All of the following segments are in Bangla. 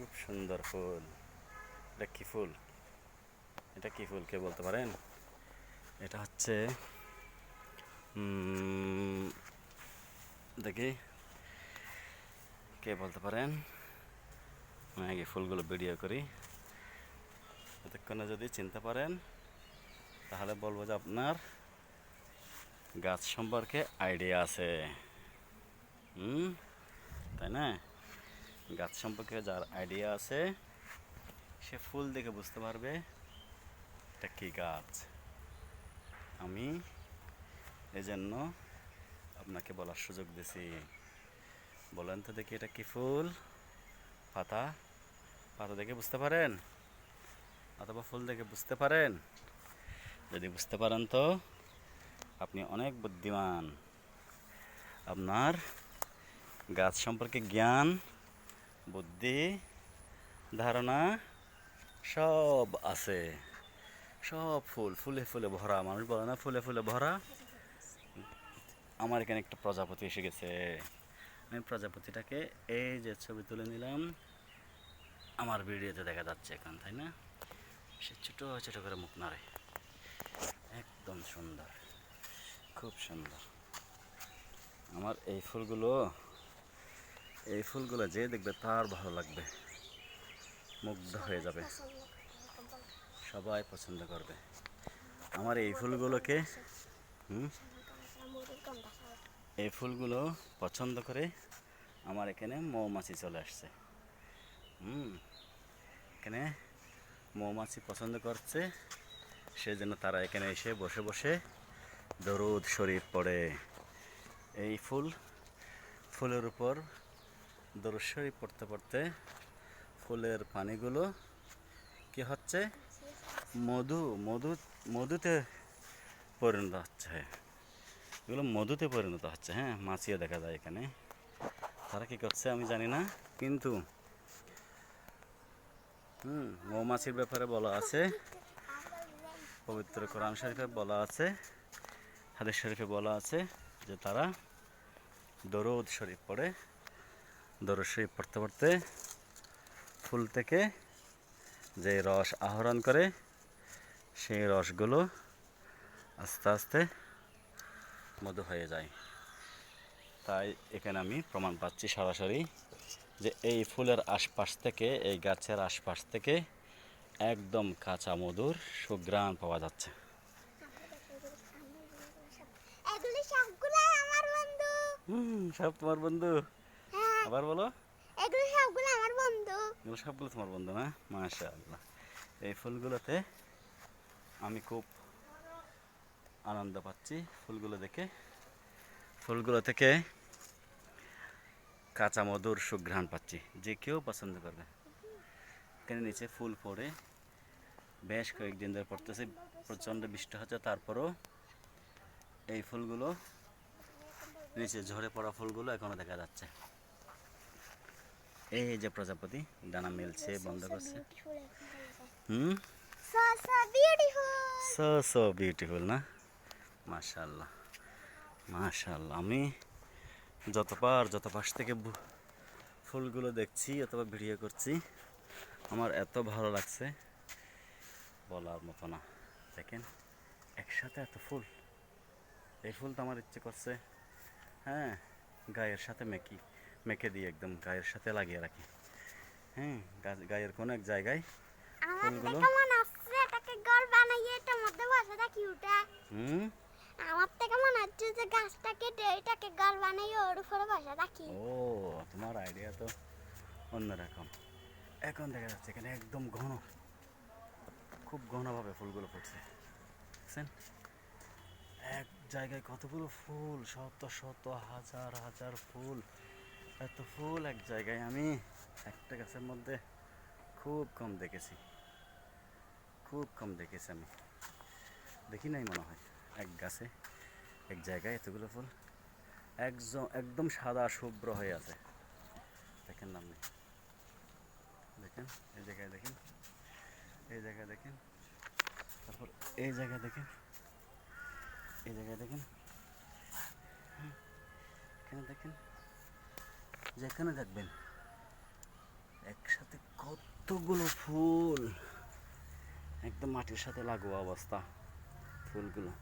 খুব সুন্দর ফুল। এটা কি ফুল? এটা কি ফুল কে বলতে পারেন? এটা হচ্ছে দেখি কে বলতে পারেন? আমি আগে ফুলগুলো ভিডিও করি, এতক্ষণে যদি চিনতে পারেন তাহলে বলবো যে আপনার গাছ সম্পর্কে আইডিয়া আছে। তাই না? গাছ সম্পর্কে যার আইডিয়া আছে সে ফুল দেখে বুঝতে পারবে এটা কি গাছ। আমি এজন্য আপনাকে বলার সুযোগ দিছি। বলেন তো দেখি এটা কি ফুল? পাতা? পাতা দেখে বুঝতে পারেন অথবা ফুল দেখে বুঝতে পারেন? যদি বুঝতে পারেন তো আপনি অনেক বুদ্ধিমান। আপনার গাছ সম্পর্কে জ্ঞান, বুদ্ধি, ধারণা সব আছে। সব ফুল, ফুলে ফুলে ভরা। মানুষ বলে না ফুলে ফুলে ভরা। আমার এখানে একটা প্রজাপতি এসে গেছে। আমি প্রজাপতিটাকে এই যে ছবি তুলে নিলাম, আমার ভিডিওতে দেখা যাচ্ছে এখন, তাই না? সে ছোটো ছোটো করে মুখ নাড়ে, একদম সুন্দর, খুব সুন্দর। আমার এই ফুলগুলো যে দেখবে তার ভালো লাগবে, মুগ্ধ হয়ে যাবে, সবাই পছন্দ করবে আমার এই ফুলগুলোকে। এই ফুলগুলো পছন্দ করে আমার এখানে মৌমাছি চলে আসছে। এখানে মৌমাছি পছন্দ করছে, সেজন্য তারা এখানে এসে বসে বসে দরুদ শরীফ পড়ে। এই ফুলের উপর দরুদ শরীফ পড়তে পড়তে ফুলের পানিগুলো কি হচ্ছে? মধুতে পরিণত হচ্ছে। এগুলো মধুতে পরিণত হচ্ছে। হ্যাঁ, মাছিও দেখা যায় এখানে। তারা কি করছে আমি জানি না, কিন্তু মৌমাছির ব্যাপারে বলা আছে, পবিত্র কোরআন শরীফে বলা আছে, হাদিস শরীফে বলা আছে যে তারা দরুদ শরীফ পড়ে। দরুদ শরীফ পড়তে পড়তে ফুল থেকে যে রস আহরণ করে, সেই রসগুলো আস্তে আস্তে মধু হয়ে যায়। তাই এখানে আমি প্রমাণ পাচ্ছি সরাসরি যে এই ফুলের আশপাশ থেকে, এই গাছের আশপাশ থেকে একদম কাঁচা মধুর সুঘ্রাণ পাওয়া যাচ্ছে। সব তোমার বন্ধু? আবার বলো। এগুলো সবগুলো তোমার বন্ধু না? মাশাআল্লাহ। এই ফুলগুলোতে আমি খুব আনন্দ পাচ্ছি ফুলগুলো দেখে। ফুলগুলো থেকে কাঁচা মধুর সুঘ্রাণ পাচ্ছি, যে কেউ পছন্দ করবে। এখানে নিচে ফুল পড়ে বেশ কয়েকদিন ধরে পড়তেছে, প্রচণ্ড বৃষ্টি হচ্ছে, তারপরও এই ফুলগুলো নিচে ঝরে পড়া ফুলগুলো এখনো দেখা যাচ্ছে। এই যে প্রজাপতি ডানা মেলছে, বন্ধ করছে। সো বিউটিফুল না? মাশাআল্লাহ মাশাআল্লাহ। আমি যত পাশ থেকে ফুলগুলো দেখছি অথবা ভিডিও করছি, আমার এত ভালো লাগছে বলার মতো না। দেখেন একসাথে এত ফুল, এই ফুল তো আমার ইচ্ছে করছে হ্যাঁ গায়ের সাথে মেখে দিয়ে একদম গায়ের সাথে লাগিয়ে রাখি। হ্যাঁ, গায়ের কোনো এক জায়গায় ফুলগুলো। ও, তোমার আইডিয়া তো অন্যরকম। এখন দেখা যাচ্ছে এখানে একদম খুব ঘনভাবে ফুলগুলো ফুটছে, দেখছেন? এক জায়গায় কতগুলো ফুল, শত শত হাজার হাজার ফুল। এত ফুল এক জায়গায় আমি একটা গাছের মধ্যে খুব কম দেখেছি আমি। দেখি নাই মনে হয় এক গাছে, এক জায়গায় এতগুলো ফুল একদম সাদা শুভ্র হয়ে আছে। দেখেন না আপনি? দেখেন এই জায়গায়, দেখেন এই জায়গায়, দেখেন তারপর এই জায়গায়, দেখেন এই জায়গায়, দেখেন এখানে, দেখেন যেখানে দেখবেন একসাথে কতগুলো ফুল, একদম মাটির সাথে লাগোয়া অবস্থা ফুলগুলো,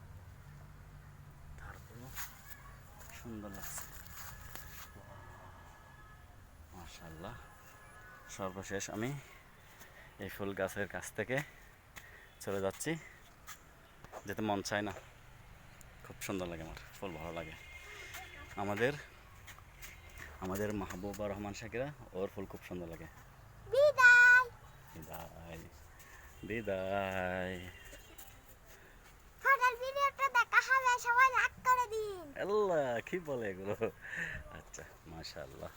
তারপরেও সুন্দর লাগছে। মাশাআল্লাহ। সর্বশেষ আমি এই ফুল গাছের কাছ থেকে চলে যাচ্ছি, যেতে মন চায় না। খুব সুন্দর লাগে, আমার ফুল ভালো লাগে। আমাদের আমাদের মাহবুবা রহমান শাকিরা, ওর ফুল খুব সুন্দর লাগে। বিদায়। বিদায়, বিদায়। পরের ভিডিওটা দেখা হবে, সবাই লাইক করে দিন। আল্লাহ, কি বলে এগুলো? আচ্ছা, মাশাআল্লাহ।